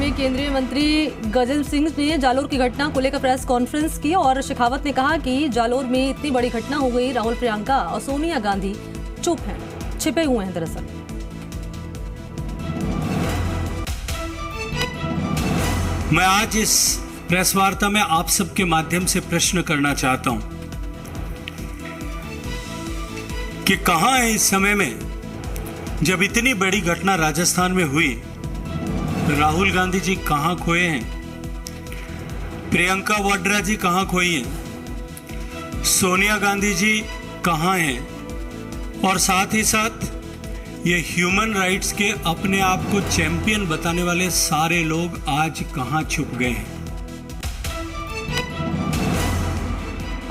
में केंद्रीय मंत्री गजेंद्र सिंह ने जालोर की घटना को लेकर प्रेस कॉन्फ्रेंस की और शेखावत ने कहा कि जालोर में इतनी बड़ी घटना हो गई, राहुल प्रियंका और सोनिया गांधी चुप हैं, छिपे हुए हैं। दरअसल मैं आज इस प्रेस वार्ता में आप सबके माध्यम से प्रश्न करना चाहता हूं कि कहां है इस समय में जब इतनी बड़ी घटना राजस्थान में हुई, राहुल गांधी जी कहां खोए हैं, प्रियंका वाड्रा जी कहां खोई हैं, सोनिया गांधी जी कहां हैं, और साथ ही साथ ये ह्यूमन राइट्स के अपने आप को चैंपियन बताने वाले सारे लोग आज कहां छुप गए हैं।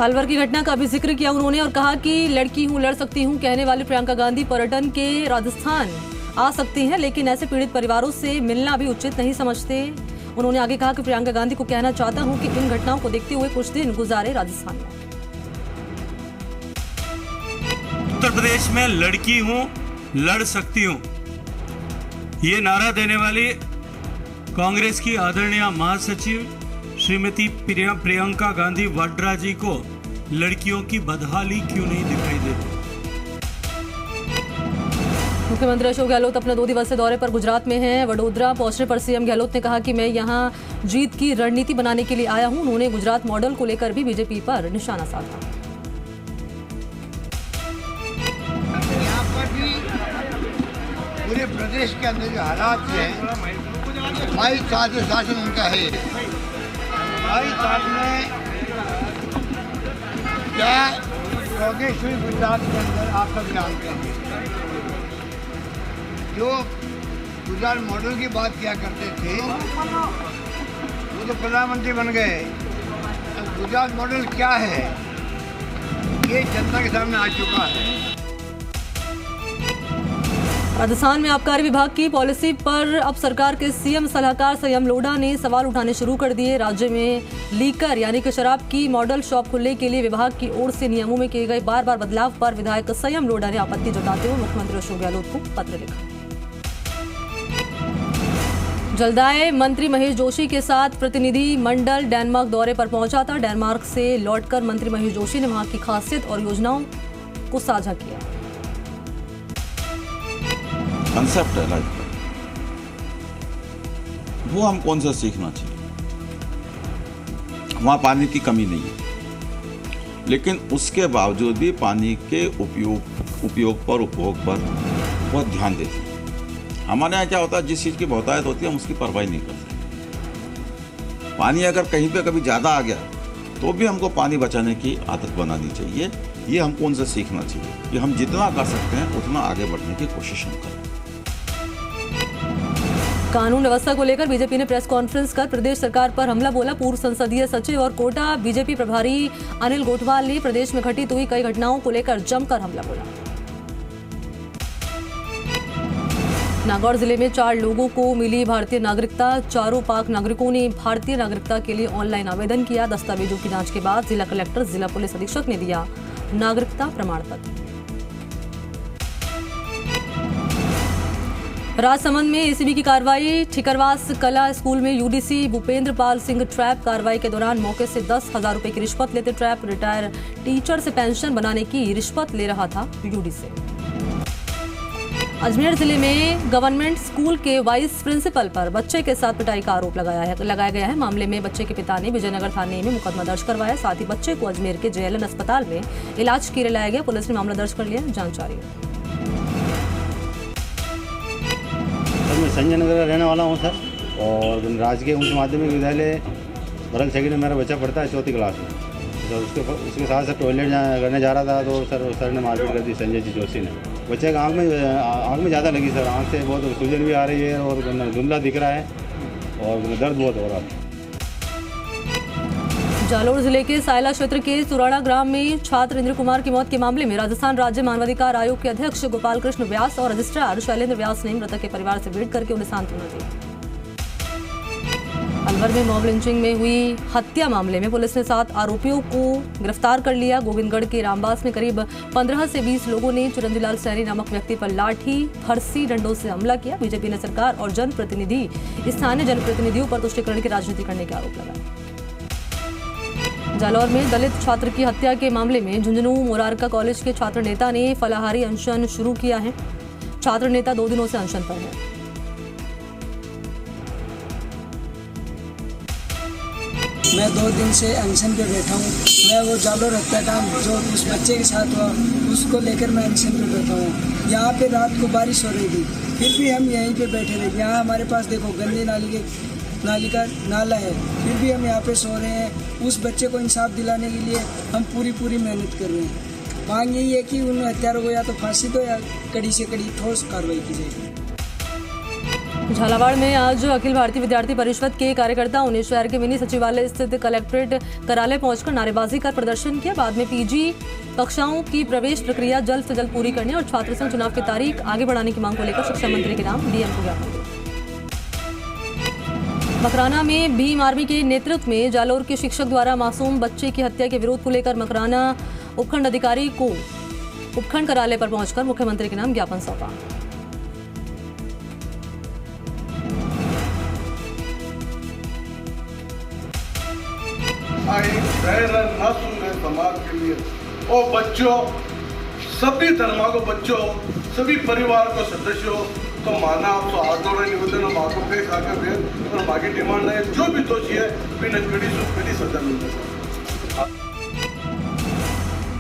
अलवर की घटना का भी जिक्र किया उन्होंने और कहा कि लड़की हूं, लड़ सकती हूं कहने वाली प्रियंका गांधी पर्यटन के राजस्थान आ सकती हैं, लेकिन ऐसे पीड़ित परिवारों से मिलना भी उचित नहीं समझते। उन्होंने आगे कहा कि प्रियंका गांधी को कहना चाहता हूं कि इन घटनाओं को देखते हुए कुछ दिन गुजारे राजस्थान में। उत्तर प्रदेश में लड़की हूं, लड़ सकती हूं, ये नारा देने वाली कांग्रेस की आदरणीय महासचिव श्रीमती प्रियंका गांधी वाड्रा जी को लड़कियों की बदहाली क्यों नहीं दिखाई देती। मुख्यमंत्री अशोक गहलोत अपने 2 दिवसीय दौरे पर गुजरात में हैं। वडोदरा पहुंचने पर सीएम गहलोत ने कहा कि मैं यहां जीत की रणनीति बनाने के लिए आया हूं। उन्होंने गुजरात मॉडल को लेकर भी बीजेपी पर निशाना साधा। यहाँ पर भी पूरे प्रदेश के अंदर जो हालात हैं, 22 साल से शासन उनका है। 22 साल में क्या प्रोग्रेस हुई गुजरात के अंदर आप सब जानते हैं। जो गुजरात मॉडल की बात किया करते थे वो तो प्रधानमंत्री बन गए। तो गुजरात मॉडल क्या है ये जनता के सामने आ चुका है। राजस्थान में आबकारी विभाग की पॉलिसी पर अब सरकार के सीएम सलाहकार संयम लोढ़ा ने सवाल उठाने शुरू कर दिए। राज्य में लीकर यानी कि शराब की मॉडल शॉप खुलने के लिए विभाग की ओर से नियमों में किए गए बार-बार बदलाव पर विधायक संयम लोढ़ा ने आपत्ति जताते हुए मुख्यमंत्री अशोक गहलोत को पत्र लिखा। जल्दाय मंत्री महेश जोशी के साथ प्रतिनिधि मंडल डेनमार्क दौरे पर पहुंचा था। डेनमार्क से लौटकर मंत्री महेश जोशी ने वहां की खासियत और योजनाओं को साझा किया। कंसेप्ट है लाइफ का, वो हम कौन सा सीखना चाहिए। वहाँ पानी की कमी नहीं है, लेकिन उसके बावजूद भी पानी के उपयोग पर उपभोग पर बहुत ध्यान देते हैं। हमारे यहाँ क्या होता है, जिस चीज़ की बहुतायत होती है हम उसकी परवाह नहीं करते। पानी अगर कहीं पे कभी ज़्यादा आ गया तो भी हमको पानी बचाने की आदत बनानी चाहिए। ये हमको उनसे सीखना चाहिए कि हम जितना कर सकते हैं उतना आगे बढ़ने की कोशिश हम करें। कानून व्यवस्था को लेकर बीजेपी ने प्रेस कॉन्फ्रेंस कर प्रदेश सरकार पर हमला बोला। पूर्व संसदीय सचिव और कोटा बीजेपी प्रभारी अनिल गोठवाल ने प्रदेश में घटित हुई कई घटनाओं को लेकर जमकर हमला बोला। नागौर जिले में 4 लोगों को मिली भारतीय नागरिकता। चारों पाक नागरिकों ने भारतीय नागरिकता के लिए ऑनलाइन आवेदन किया। दस्तावेजों की जांच के बाद जिला कलेक्टर जिला पुलिस अधीक्षक ने दिया नागरिकता प्रमाण पत्र। राजसमंद में एसीबी की कार्रवाई। ठिकरवास कला स्कूल में यूडीसी भूपेंद्र पाल सिंह ट्रैप। कार्रवाई के दौरान मौके से 10,000 रुपए की रिश्वत लेते ट्रैप। रिटायर टीचर से पेंशन बनाने की रिश्वत ले रहा था यूडीसी। अजमेर जिले में गवर्नमेंट स्कूल के वाइस प्रिंसिपल पर बच्चे के साथ पिटाई का आरोप लगाया गया है। मामले में बच्चे के पिता ने विजयनगर थाने में मुकदमा दर्ज करवाया। साथ ही बच्चे को अजमेर के जेएलएन अस्पताल में इलाज के लिए लाया गया। पुलिस ने मामला दर्ज कर लिया, जांच जारी है। मैं संजय नगर का रहने वाला हूँ सर, और राजकीय उच्च माध्यमिक विद्यालय भरल सेकंड में मेरा बच्चा पढ़ता है 4th क्लास में। तो उसके साथ सर टॉयलेट करने जा रहा था तो सर ने मारपीट कर दी संजय जी जोशी ने। बच्चे का आँख में ज़्यादा लगी सर, आँख से बहुत सूजन भी आ रही है और धुंधला दिख रहा है और दर्द बहुत हो रहा है। जालोर जिले के सायला क्षेत्र के सुराड़ा ग्राम में छात्र इंद्र कुमार की मौत के मामले में राजस्थान राज्य मानवाधिकार आयोग के अध्यक्ष गोपाल कृष्ण व्यास और रजिस्ट्रार शैलेंद्र व्यास ने मृतक के परिवार से भेंट करके उन्हें सांत्वना दी। अलवर में मॉब लिंचिंग में हुई हत्या मामले में पुलिस ने 7 आरोपियों को गिरफ्तार कर लिया। गोविंदगढ़ के रामबास में करीब 15 से 20 लोगों ने चिरंजीलाल सैनी नामक व्यक्ति पर लाठी फरसी डंडों से हमला किया। बीजेपी ने सरकार और स्थानीय जनप्रतिनिधियों पर तुष्टीकरण की राजनीति करने के आरोप लगाए। जालौर में दलित छात्र की हत्या के मामले में झुंझुनू मोरारका कॉलेज के छात्र नेता ने फलाहारी अनशन शुरू किया है। छात्र नेता 2 दिनों से अनशन पर है। मैं 2 दिन से अनशन पे बैठा हूँ। मैं वो जालौर हत्याकांड जो उस बच्चे के साथ हुआ उसको लेकर मैं अनशन पे बैठा हूँ। यहाँ पे रात को बारिश हो रही थी, फिर भी हम यहीं पे बैठे रहे। यहाँ हमारे पास देखो गंदी नाली का नाला है, फिर भी हम यहाँ पे सो रहे हैं। उस बच्चे को इंसाफ दिलाने के लिए हम पूरी मेहनत कर रहे हैं। मांग यही है कि उन हत्यारों को या तो फांसी दो या कड़ी से कड़ी ठोस कार्रवाई की जाएगी। झालावाड़ में आज अखिल भारतीय विद्यार्थी परिषद के कार्यकर्ताओं ने शहर के मिनी सचिवालय स्थित कलेक्ट्रेट कार्यालय पहुंचकर नारेबाजी कर प्रदर्शन किया। बाद में पीजी कक्षाओं की प्रवेश प्रक्रिया जल्द से जल्द पूरी करने और छात्र संघ चुनाव की तारीख आगे बढ़ाने की मांग को लेकर शिक्षा मंत्री के नाम डीएम को ज्ञापन दिया। मकराना में भीम आर्मी के नेतृत्व में जालौर के शिक्षक द्वारा मासूम बच्चे की हत्या के विरोध को लेकर मकराना उपखंड अधिकारी को उपखंड कार्यालय पर पहुंचकर मुख्यमंत्री के नाम ज्ञापन सौंपा। न सुन रहे समाज के लिए और बच्चों, सभी धर्मों को बच्चों, सभी परिवार को सदस्यों तो माना आप तो हाथ जोड़े निवेदन माँ को पे खाकर दे और माँ की डिमांड है जो भी दोषी है बिना कड़ी सजा मिलने।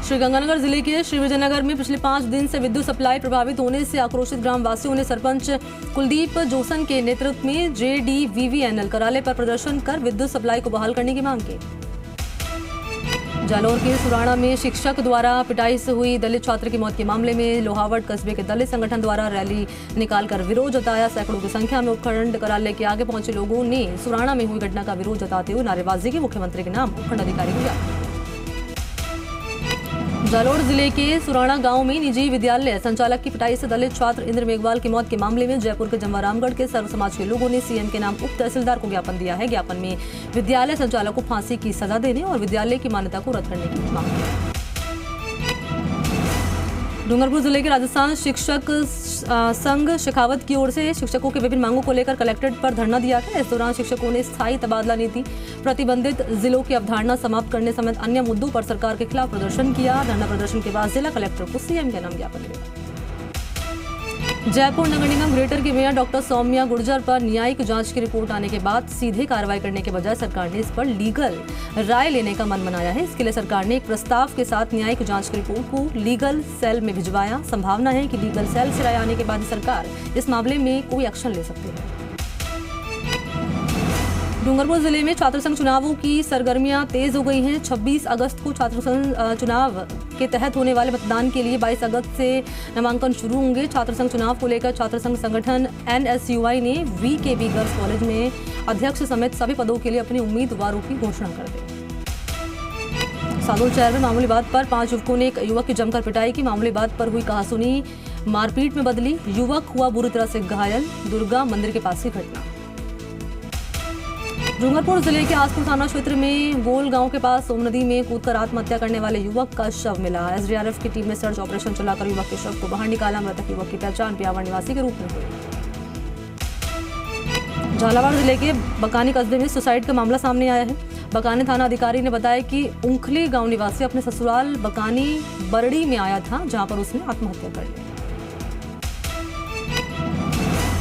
श्रीगंगानगर जिले के श्रीविजयनगर में पिछले 5 दिन से विद्युत सप्लाई प्रभावित होने से आक्रोशित ग्रामवासियों ने सरपंच कुलदीप जोसन के नेतृत्व में JDVVNL कार्यालय पर प्रदर्शन कर विद्युत सप्लाई को बहाल करने की मांग की। जालौर के सुराणा में शिक्षक द्वारा पिटाई से हुई दलित छात्र की मौत के मामले में लोहावट कस्बे के दलित संगठन द्वारा रैली निकालकर विरोध जताया। सैकड़ों की संख्या में उपखंड कार्यालय के आगे पहुंचे लोगों ने सुराणा में हुई घटना का विरोध जताते हुए नारेबाजी की। मुख्यमंत्री के नाम उपखंड अधिकारी को ज्ञापन। जालौर जिले के सुराणा गांव में निजी विद्यालय संचालक की पिटाई से दलित छात्र इंद्र मेघवाल की मौत के मामले में जयपुर के जमवारामगढ़ के सर्व समाज के लोगों ने सीएम के नाम उप तहसीलदार को ज्ञापन दिया है। ज्ञापन में विद्यालय संचालक को फांसी की सजा देने और विद्यालय की मान्यता को रद्द करने की मांग है। डूंगरपुर जिले के राजस्थान शिक्षक संघ शेखावत की ओर से शिक्षकों की विभिन्न मांगों को लेकर कलेक्ट्रेट पर धरना दिया गया। इस दौरान शिक्षकों ने स्थायी तबादला नीति, प्रतिबंधित जिलों की अवधारणा समाप्त करने समेत अन्य मुद्दों पर सरकार के खिलाफ प्रदर्शन किया। धरना प्रदर्शन के बाद जिला कलेक्टर को सीएम के नाम ज्ञापन दिया। जयपुर नगर निगम ग्रेटर की मेयर डॉक्टर सौम्या गुर्जर पर न्यायिक जांच की रिपोर्ट आने के बाद सीधे कार्रवाई करने के बजाय सरकार ने इस पर लीगल राय लेने का मन बनाया है। इसके लिए सरकार ने एक प्रस्ताव के साथ न्यायिक जांच की रिपोर्ट को लीगल सेल में भिजवाया। संभावना है कि लीगल सेल से राय आने के बाद सरकार इस मामले में कोई एक्शन ले सकती है। डूंगरपुर जिले में छात्र संघ चुनावों की सरगर्मियां तेज हो गई हैं। 26 अगस्त को छात्र संघ चुनाव के तहत होने वाले मतदान के लिए 22 अगस्त से नामांकन शुरू होंगे। छात्र संघ चुनाव को लेकर छात्र संघ संगठन NSUI ने VKB गर्ल्स कॉलेज में अध्यक्ष समेत सभी पदों के लिए अपने उम्मीदवारों की घोषणा कर दी। सादुल शहर में मामूली बात पर 5 युवकों ने एक युवक की जमकर पिटाई की। मामूली बात पर हुई कहासुनी मारपीट में बदली, युवक हुआ बुरी तरह से घायल। दुर्गा मंदिर के पास की घटना। डूंगरपुर जिले के आसपुर थाना क्षेत्र में गोल गांव के पास सोम नदी में कूदकर आत्महत्या करने वाले युवक का शव मिला। SDRF की टीम ने सर्च ऑपरेशन चलाकर युवक के शव को बाहर निकाला। मृतक युवक की पहचान ब्यावर निवासी के रूप में हुई। झालावाड़ जिले के बकानी कस्बे में सुसाइड का मामला सामने आया है। बकानी थाना अधिकारी ने बताया कि उंखली गांव निवासी अपने ससुराल बकानी बरड़ी में आया था, जहां पर उसने आत्महत्या कर ली।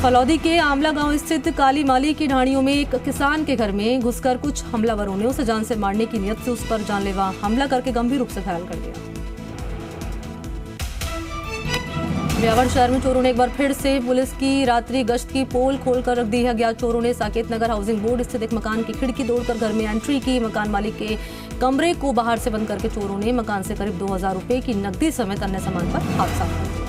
फलौदी के आमला गांव स्थित काली माली की ढाणियों में एक किसान के घर में घुसकर कुछ हमलावरों ने उसे जान से मारने की नियत से उस पर जानलेवा हमला करके गंभीर रूप से घायल कर दिया। ब्यावर शहर में चोरों ने एक बार फिर से पुलिस की रात्रि गश्त की पोल खोलकर रख दी है। अज्ञात चोरों ने साकेत नगर हाउसिंग बोर्ड स्थित एक मकान की खिड़की तोड़कर घर में एंट्री की। मकान मालिक के कमरे को बाहर से बंद करके चोरों ने मकान से करीब 2000 रुपए की नकदी समेत अन्य सामान पर हाथ साफ कर दिया।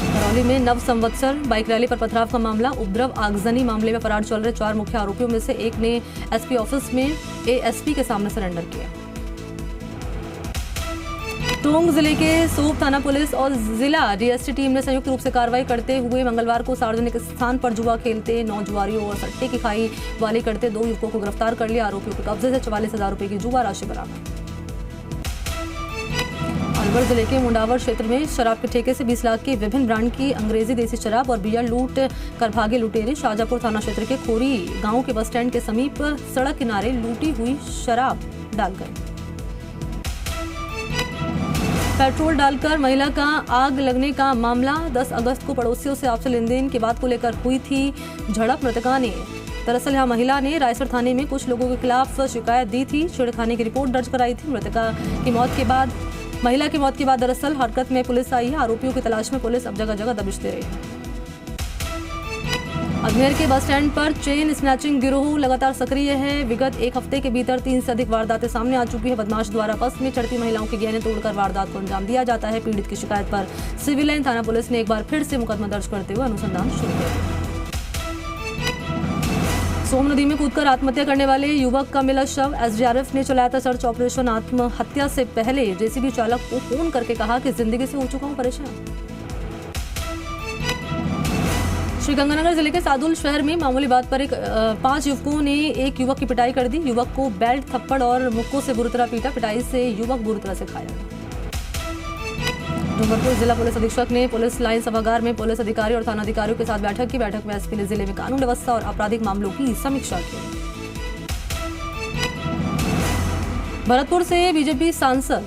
करौली में नव संवत्सर बाइक रैली पर पथराव का मामला। उपद्रव आगजनी मामले में फरार चल रहे 4 मुख्य आरोपियों में से एक ने SP ऑफिस में ASP के सामने सरेंडर किया। टोंक जिले के सोप थाना पुलिस और जिला डीएसटी टीम ने संयुक्त रूप से कार्रवाई करते हुए मंगलवार को सार्वजनिक स्थान पर जुआ खेलते 9 जुआरियों और सट्टे की खाई वाले करते 2 युवकों को गिरफ्तार कर लिया। आरोपियों के कब्जे से 44,000 रुपए की जुआ राशि बरामद। अलवर जिले के मुंडावर क्षेत्र में शराब के ठेके से 20 लाख की विभिन्न ब्रांड की अंग्रेजी देसी शराब और बियर लूट कर भागे लुटेरे। शाहजहांपुर थाना क्षेत्र के खोरी गांव के बस स्टैंड के समीप सड़क किनारे लूटी हुई शराब डाल गए। पेट्रोल डालकर महिला का आग लगने का मामला 10 अगस्त को पड़ोसियों से आपसी लेनदेन की बात को लेकर हुई थी झड़प। मृतका ने दरअसल यहां महिला ने रायसर थाने में कुछ लोगों के खिलाफ शिकायत दी थी। छेड़खानी की रिपोर्ट दर्ज कराई थी। महिला की मौत के बाद दरअसल हरकत में पुलिस आई है। आरोपियों की तलाश में पुलिस अब जगह जगह दबिश दे रही है। अजमेर के बस स्टैंड पर चेन स्नैचिंग गिरोह लगातार सक्रिय है। विगत एक हफ्ते के भीतर 3 से अधिक वारदातें सामने आ चुकी है। बदमाश द्वारा बस में चढ़ती महिलाओं के गहने तोड़कर वारदात को अंजाम दिया जाता है। पीड़ित की शिकायत पर सिविल लाइन थाना पुलिस ने एक बार फिर से मुकदमा दर्ज करते हुए अनुसंधान शुरू कर दिया। सोम नदी में कूदकर आत्महत्या करने वाले युवक का मिला शव। एसडीआरएफ ने चलाया था सर्च ऑपरेशन। आत्महत्या से पहले जेसीबी चालक को फोन करके कहा कि जिंदगी से हो चुका हूं परेशान। श्रीगंगानगर जिले के सादुल शहर में मामूली बात पर 5 युवकों ने एक युवक की पिटाई कर दी। युवक को बेल्ट, थप्पड़ और मुक्कों से बुरी तरह पीटा। पिटाई से युवक बुरी तरह से घायल। डूंगरपुर जिला पुलिस अधीक्षक ने पुलिस लाइन सभागार में पुलिस अधिकारी और थानाधिकारियों के साथ बैठक की। बैठक में एसपी ने जिले में कानून व्यवस्था और आपराधिक मामलों की समीक्षा की। भरतपुर से बीजेपी सांसद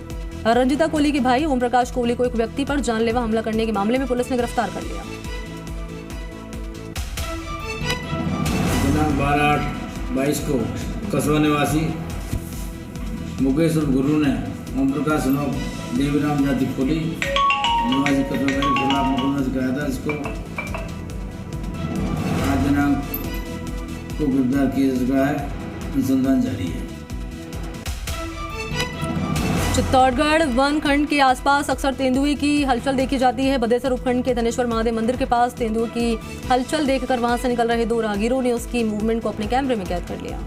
रंजिता कोहली के भाई ओम प्रकाश कोहली को एक व्यक्ति पर जानलेवा हमला करने के मामले में पुलिस ने गिरफ्तार कर लिया। 12/8/22 को कस्बा निवासी मुकेश और गुरु ने ओम प्रकाश देवीराम जाति खोली निवासी कस्बा के खिलाफ मुकदमा कराया था। इसको 8 दिनांक को गिरफ्तार किया जा चुका है। अनुसंधान जारी है। चित्तौड़गढ़ वन खंड के आसपास अक्सर तेंदुए की हलचल देखी जाती है। बदेसर उपखंड के धनेश्वर महादेव मंदिर के पास तेंदुए की हलचल देखकर वहां से निकल रहे 2 राहगीरों ने उसकी मूवमेंट को अपने कैमरे में कैद कर लिया।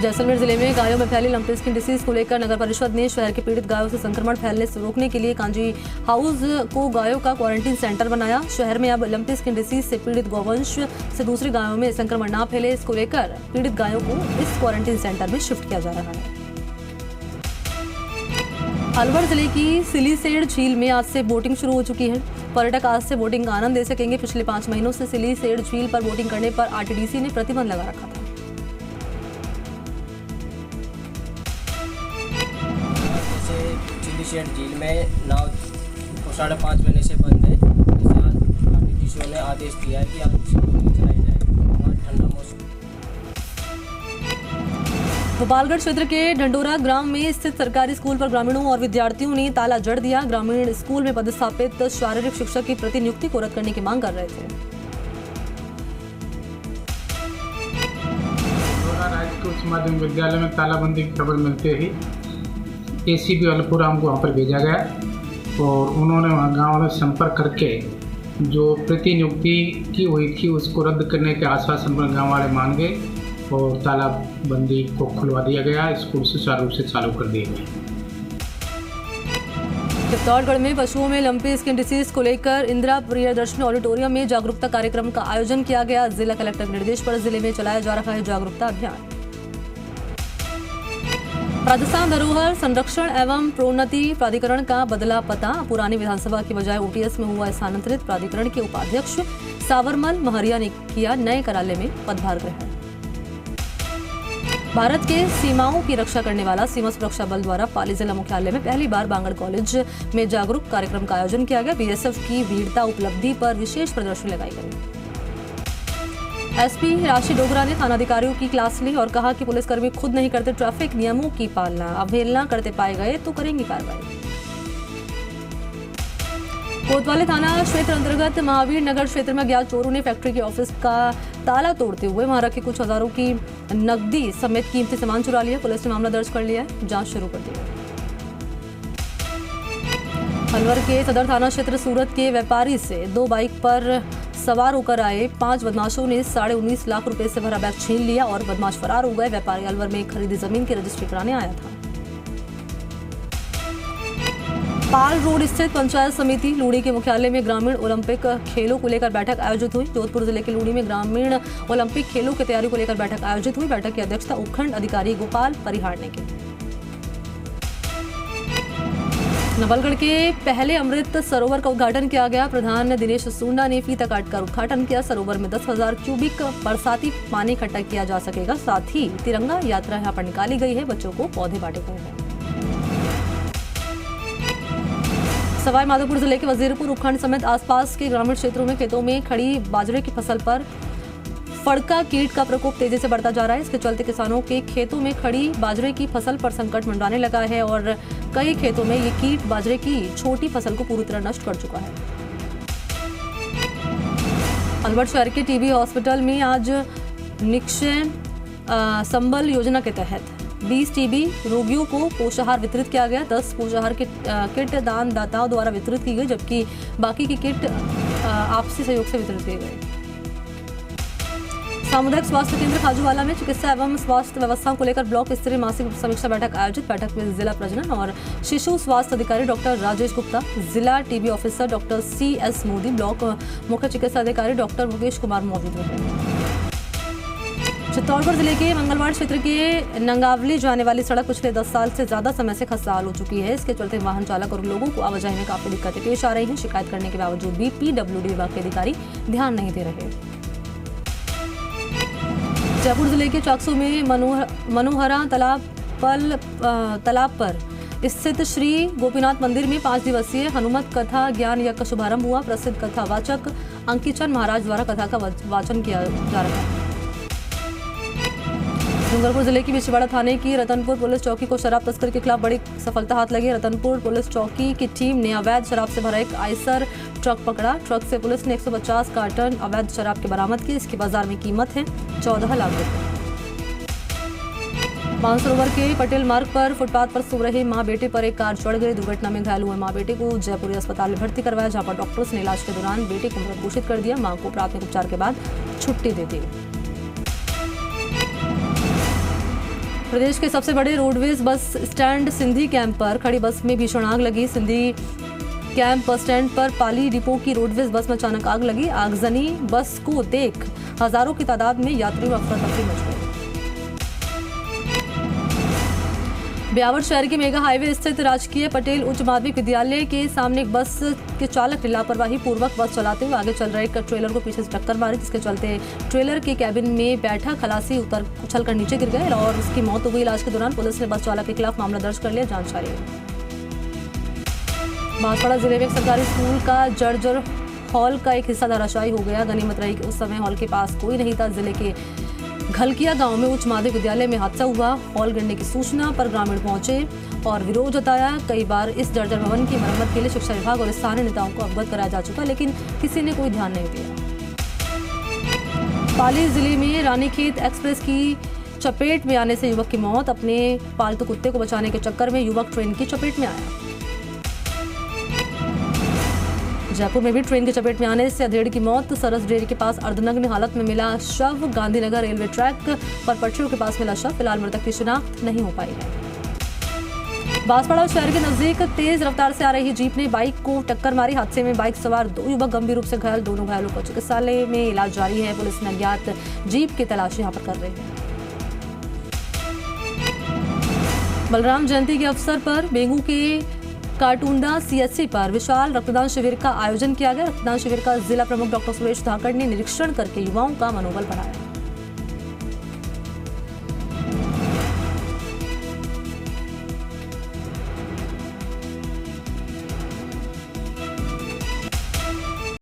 जैसलमेर जिले में गायों में फैली लंपी स्किन डिसीज को लेकर नगर परिषद ने शहर के पीड़ित गायों से संक्रमण फैलने से रोकने के लिए कांजी हाउस को गायों का क्वारंटीन सेंटर बनाया। शहर में अब लंपी स्किन डिसीज से पीड़ित गौवंश से दूसरी गायों में संक्रमण न फैले, इसको लेकर पीड़ित गायों को इस क्वारंटीन सेंटर में शिफ्ट किया जा रहा है। अलवर जिले की सिलीसेड़ झील में आज से बोटिंग शुरू हो चुकी है। पर्यटक आज से बोटिंग का आनंद ले सकेंगे। पिछले 5 महीनों से सिलीसेड़ झील पर बोटिंग करने पर आरटीडीसी ने प्रतिबंध लगा रखा था। सिलीसेड़ झील में नाव 5.5 महीने से बंद है। आरटीडीसी ने आदेश दिया है कि आप चलाई जाए। ठंडा मौसम। गोपालगढ़ क्षेत्र के ढंडोरा ग्राम में स्थित सरकारी स्कूल पर ग्रामीणों और विद्यार्थियों ने ताला जड़ दिया। ग्रामीण स्कूल में पदस्थापित शारीरिक शिक्षक की प्रतिनियुक्ति को रद्द करने की मांग कर रहे थे। राजकीय उच्च माध्यमिक विद्यालय में तालाबंदी की खबर मिलते ही एसीपी अलपुराम को वहाँ पर भेजा गया और उन्होंने वहाँ गाँव में संपर्क करके जो प्रतिनियुक्ति की हुई थी उसको रद्द करने के आश्वासन पर गाँव वाले मान गए और तालाबंदी को खुलवा दिया गया। स्कूल सुचारू रूप से चालू कर दिए गए। चित्तौड़गढ़ में पशुओं में लंपी स्किन डिसीज को लेकर इंदिरा प्रियदर्शनी ऑडिटोरियम में जागरूकता कार्यक्रम का आयोजन किया गया। जिला कलेक्टर के निर्देश पर जिले में चलाया जा रहा है जागरूकता अभियान। राजस्थान धरोहर संरक्षण एवं प्रोन्नति प्राधिकरण का बदला पता। पुरानी विधानसभा की बजाय ओटीएस में हुआ स्थानांतरित। प्राधिकरण के उपाध्यक्ष सावरमल महरिया ने किया नए कार्यालय में पदभार ग्रहण। भारत के सीमाओं की रक्षा करने वाला सीमा सुरक्षा बल द्वारा पाली जिला मुख्यालय में पहली बार बांगड़ कॉलेज में जागरूक कार्यक्रम का आयोजन किया गया। बीएसएफ की वीरता उपलब्धि पर विशेष प्रदर्शनी लगाई गई। एसपी राशि डोगरा ने थानाधिकारियों की क्लास ली और कहा कि पुलिसकर्मी खुद नहीं करते ट्रैफिक नियमों की पालना, अवहेलना करते पाए गए तो करेंगे कार्रवाई। कोतवाली थाना क्षेत्र अंतर्गत महावीर नगर क्षेत्र में अज्ञात चोरों ने फैक्ट्री के ऑफिस का ताला तोड़ते हुए वहां रखे कुछ हजारों की नकदी समेत कीमती सामान चुरा लिया। पुलिस ने मामला दर्ज कर लिया है, जांच शुरू कर दी है। अलवर के सदर थाना क्षेत्र सूरत के व्यापारी से 2 बाइक पर सवार होकर आए 5 बदमाशों ने 19.5 लाख रुपए से भरा बैग छीन लिया और बदमाश फरार हो गए। व्यापारी अलवर में खरीदी जमीन की रजिस्ट्री कराने आया था। पाल रोड स्थित पंचायत समिति लूड़ी के मुख्यालय में ग्रामीण ओलंपिक खेलों को लेकर बैठक आयोजित हुई। जोधपुर जिले के लूड़ी में ग्रामीण ओलंपिक खेलों की तैयारी को लेकर बैठक आयोजित हुई। बैठक की अध्यक्षता उपखंड अधिकारी गोपाल परिहार ने की। नवलगढ़ के पहले अमृत सरोवर का उद्घाटन किया गया। प्रधान दिनेश सुंडा ने फीता काटकर उद्घाटन किया। सरोवर में 10,000 क्यूबिक बरसाती पानी इकट्ठा किया जा सकेगा। साथ ही तिरंगा यात्रा यहाँ पर निकाली गई है। बच्चों को पौधे बांटे गए हैं। सवाई माधोपुर जिले के वजीरपुर उपखंड समेत आसपास के ग्रामीण क्षेत्रों में खेतों में खड़ी बाजरे की फसल पर फड़का कीट का प्रकोप तेजी से बढ़ता जा रहा है। इसके चलते किसानों के खेतों में खड़ी बाजरे की फसल पर संकट मंडराने लगा है और कई खेतों में ये कीट बाजरे की छोटी फसल को पूरी तरह नष्ट कर चुका है। अलवर शहर के टीबी हॉस्पिटल में आज निक्षय संबल योजना के तहत 20 टीबी रोगियों को पोषाहार वितरित किया गया। 10 पोषाहार किट दानदाताओं द्वारा वितरित की गई, जबकि बाकी की किट आपसी सहयोग से वितरित किए गए। सामुदायिक स्वास्थ्य केंद्र खाजूवाला में चिकित्सा एवं स्वास्थ्य व्यवस्थाओं को लेकर ब्लॉक स्तरीय मासिक समीक्षा बैठक आयोजित। बैठक में जिला प्रजनन और शिशु स्वास्थ्य अधिकारी डॉक्टर राजेश गुप्ता, जिला TB officer doctor CS Modi, block मुख्य चिकित्सा अधिकारी डॉक्टर मुकेश कुमार मौजूद रहे। चित्तौड़गढ़ जिले के मंगलवाड़ क्षेत्र के नंगावली जाने वाली सड़क पिछले 10 साल से ज्यादा समय से खस्ताहाल हो चुकी है। इसके चलते वाहन चालक और लोगों को आवाजाही में काफी दिक्कतें पेश आ रही हैं। शिकायत करने के बावजूद भी PWD विभाग के अधिकारी ध्यान नहीं दे रहे। जयपुर जिले के चाकसू में मनोहरा तालाब पर स्थित श्री गोपीनाथ मंदिर में 5 दिवसीय हनुमत कथा ज्ञान यज्ञ का शुभारंभ हुआ। प्रसिद्ध कथावाचक अंकिचंद महाराज द्वारा कथा का वाचन किया जा रहा है। डूंगरपुर जिले की बिछवाड़ा थाने की रतनपुर पुलिस चौकी को शराब तस्करी के खिलाफ बड़ी सफलता हाथ लगी। रतनपुर पुलिस चौकी की टीम ने अवैध शराब से भरा एक आइसर ट्रक पकड़ा। ट्रक से पुलिस ने 150 कार्टन अवैध शराब के बरामद की। इसकी बाजार में कीमत है 14 लाख रुपए। मानसरोवर के पटेल मार्ग पर फुटपाथ पर सो रहे मां बेटे पर एक कार चढ़ गई। दुर्घटना में घायल हुए मां बेटे को जयपुर अस्पताल में भर्ती करवाया, जहां पर डॉक्टर्स ने इलाज के दौरान बेटे को मृत घोषित कर दिया। मां को प्राथमिक उपचार के बाद छुट्टी दे दी। प्रदेश के सबसे बड़े roadways bus stand Sindhi camp पर खड़ी बस में भीषण आग लगी। सिंधी कैंप बस स्टैंड पर पाली डिपो की रोडवेज बस में अचानक आग लगी। आगजनी बस को देख हजारों की तादाद में यात्रियों अफरा तफरी मच गई। ब्यावर शहर के मेगा हाईवे स्थित राजकीय पटेल उच्च माध्यमिक विद्यालय के सामने एक बस के चालक ने लापरवाही पूर्वक बस चलाते हुए आगे चल रहे एक ट्रेलर को पीछे से टक्कर मारी, जिसके चलते ट्रेलर के कैबिन में बैठा खलासी उछलकर नीचे गिर गए और उसकी मौत हो गई। इलाज के दौरान पुलिस ने बस चालक के खिलाफ मामला दर्ज कर लिया, जांच जारी है। बांसवाड़ा जिले में एक सरकारी स्कूल का जर्जर हॉल का एक हिस्सा धराशायी हो गया। गनीमत रही कि उस समय हॉल के पास कोई नहीं था। जिले के घलकिया गांव में उच्च माध्यमिक विद्यालय में हादसा हुआ। हॉल गिरने की सूचना पर ग्रामीण पहुंचे और विरोध जताया। कई बार इस जर्जर भवन की मरम्मत के लिए शिक्षा विभाग और स्थानीय नेताओं को अवगत कराया जा चुका, लेकिन किसी ने कोई ध्यान नहीं दिया। पाली जिले में रानीखेत एक्सप्रेस की चपेट में आने से युवक की मौत। अपने पालतू कुत्ते को बचाने के चक्कर में युवक ट्रेन की चपेट में आया। जयपुर में भी ट्रेन की चपेट में आने से अधेड़ की मौत। सरस डेयरी के पास अर्धनग्न हालत में मिला शव। गांधीनगर रेलवे ट्रैक पर पटरियों के पास मिला शव। फिलहाल मृतक की शिनाख्त नहीं हो पाई है। बांसवाड़ा शहर के नजदीक तेज रफ्तार से आ रही जीप ने बाइक को टक्कर मारी। हादसे में बाइक सवार 2 युवक गंभीर रूप से घायल। दोनों घायलों को चिकित्सालय में इलाज जारी है। पुलिस ने अज्ञात जीप की तलाश यहां पर कर रही है। बलराम जयंती के अवसर पर बेंगू के काटुंडा CSC पर विशाल रक्तदान शिविर का आयोजन किया गया। रक्तदान शिविर का जिला प्रमुख डॉक्टर सुरेश धाकड़ ने निरीक्षण करके युवाओं का मनोबल बढ़ाया।